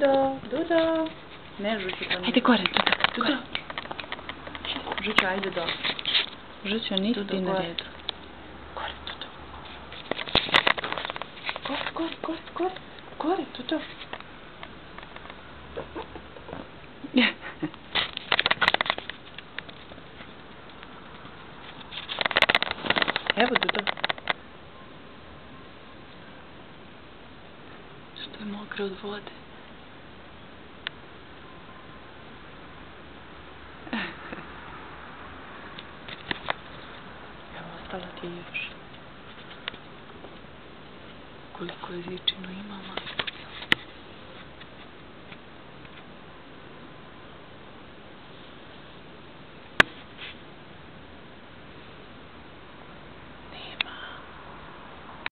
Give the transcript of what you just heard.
Dudo, Dudo. Ne, Žuću, to nije. Ajde gore, Dudo. Žuću, ajde do. Žuću, nisi ti na redu. Gore, Dudo. Gore, Dudo. Evo, Dudo. Što je mokro od vode? Evo, ostalo ti je još. Koliko je zičinu ima,